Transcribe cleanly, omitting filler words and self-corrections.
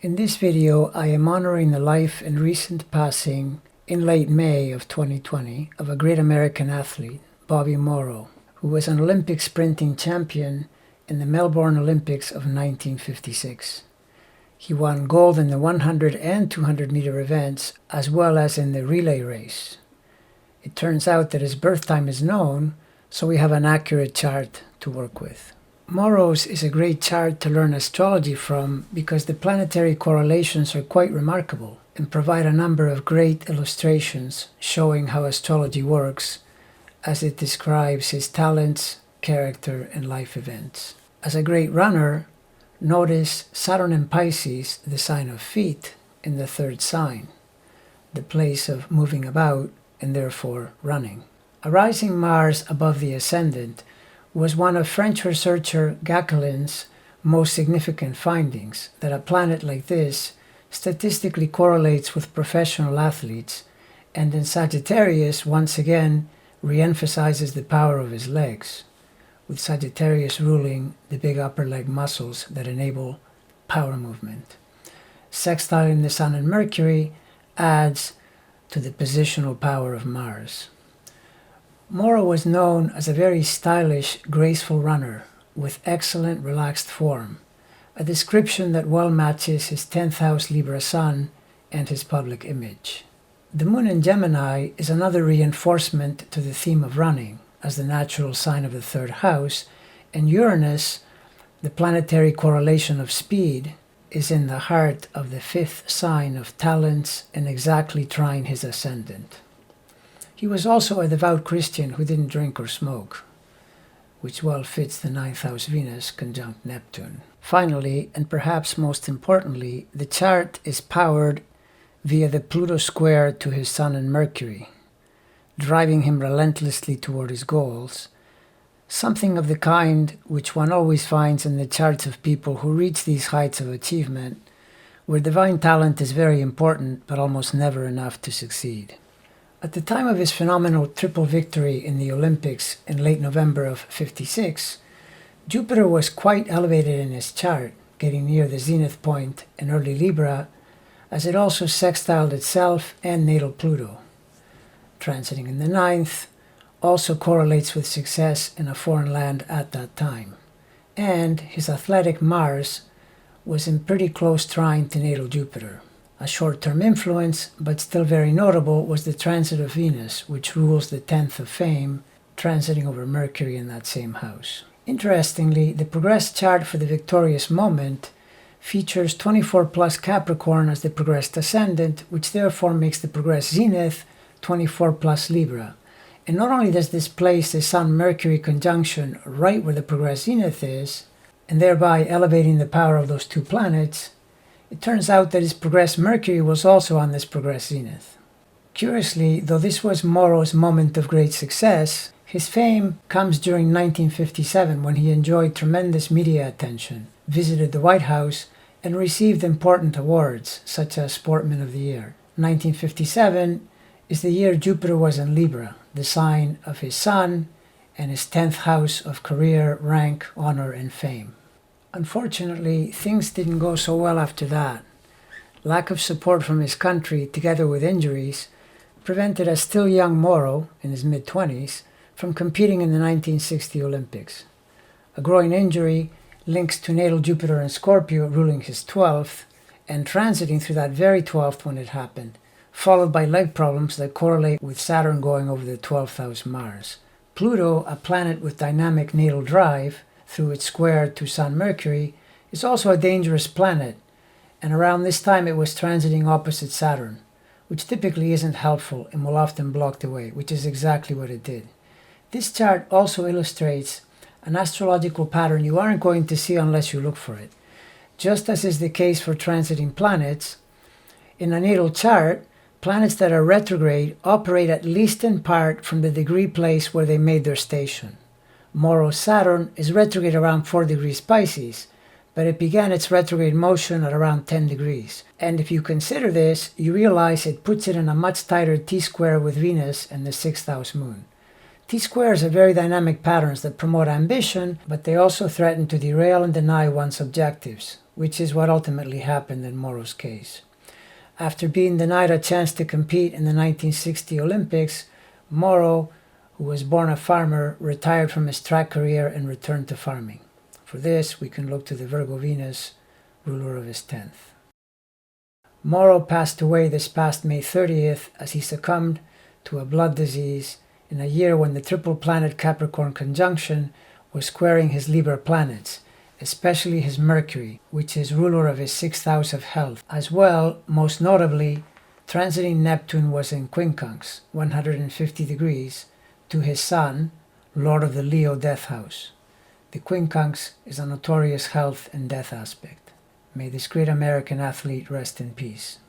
In this video, I am honoring the life and recent passing in late May of 2020 of a great American athlete, Joe Morrow, who was an Olympic sprinting champion in the Melbourne Olympics of 1956. He won gold in the 100 and 200 meter events, as well as in the relay race. It turns out that his birth time is known, so we have an accurate chart to work with. Morrow's is a great chart to learn astrology from because the planetary correlations are quite remarkable and provide a number of great illustrations showing how astrology works as it describes his talents, character, and life events. As a great runner, notice Saturn in Pisces, the sign of feet, in the third sign, the place of moving about and therefore running. A rising Mars above the ascendant was one of French researcher Gacquelin's most significant findings, that a planet like this statistically correlates with professional athletes, and in Sagittarius once again re-emphasizes the power of his legs, with Sagittarius ruling the big upper leg muscles that enable power movement. Sextiling the Sun and Mercury adds to the positional power of Mars. Morrow was known as a very stylish, graceful runner with excellent relaxed form, a description that well matches his 10th house Libra Sun and his public image. The Moon in Gemini is another reinforcement to the theme of running, as the natural sign of the third house, and Uranus, the planetary correlation of speed, is in the heart of the 5th sign of talents and exactly trine his ascendant. He was also a devout Christian who didn't drink or smoke, which well fits the 9th house Venus conjunct Neptune. Finally, and perhaps most importantly, the chart is powered via the Pluto square to his Sun and Mercury, driving him relentlessly toward his goals, something of the kind which one always finds in the charts of people who reach these heights of achievement, where divine talent is very important but almost never enough to succeed. At the time of his phenomenal triple victory in the Olympics in late November of '56, Jupiter was quite elevated in his chart, getting near the zenith point in early Libra, as it also sextiled itself and natal Pluto. Transiting in the 9th also correlates with success in a foreign land at that time. And his athletic Mars was in pretty close trine to natal Jupiter. A short-term influence, but still very notable, was the transit of Venus, which rules the 10th of fame, transiting over Mercury in that same house. Interestingly, the progressed chart for the victorious moment features 24 plus Capricorn as the progressed ascendant, which therefore makes the progressed zenith 24 plus Libra. And not only does this place the Sun-Mercury conjunction right where the progressed zenith is, and thereby elevating the power of those two planets, it turns out that his progressed Mercury was also on this progressed zenith. Curiously, though this was Morrow's moment of great success, his fame comes during 1957 when he enjoyed tremendous media attention, visited the White House, and received important awards, such as Sportsman of the Year. 1957 is the year Jupiter was in Libra, the sign of his Sun, and his 10th house of career, rank, honor, and fame. Unfortunately, things didn't go so well after that. Lack of support from his country, together with injuries, prevented a still young Morrow, in his mid-20s, from competing in the 1960 Olympics. A groin injury links to natal Jupiter in Scorpio ruling his 12th, and transiting through that very 12th when it happened, followed by leg problems that correlate with Saturn going over the 12th house Mars. Pluto, a planet with dynamic natal drive, through its square to Sun Mercury, is also a dangerous planet, and around this time it was transiting opposite Saturn, which typically isn't helpful and will often block the way, which is exactly what it did. This chart also illustrates an astrological pattern you aren't going to see unless you look for it. Just as is the case for transiting planets, in a natal chart, planets that are retrograde operate at least in part from the degree place where they made their station. Morrow's Saturn is retrograde around 4 degrees Pisces, but it began its retrograde motion at around 10 degrees. And if you consider this, you realize it puts it in a much tighter T-square with Venus and the 6th house moon. T-squares are very dynamic patterns that promote ambition, but they also threaten to derail and deny one's objectives, which is what ultimately happened in Morrow's case. After being denied a chance to compete in the 1960 Olympics, Morrow, who was born a farmer, retired from his track career and returned to farming. For this, we can look to the Virgo Venus, ruler of his 10th. Morrow passed away this past May 30th as he succumbed to a blood disease in a year when the triple planet Capricorn conjunction was squaring his Libra planets, especially his Mercury, which is ruler of his 6th house of health. As well, most notably, transiting Neptune was in quincunx, 150 degrees, to his Sun, Lord of the Leo death house. The quincunx is a notorious health and death aspect. May this great American athlete rest in peace.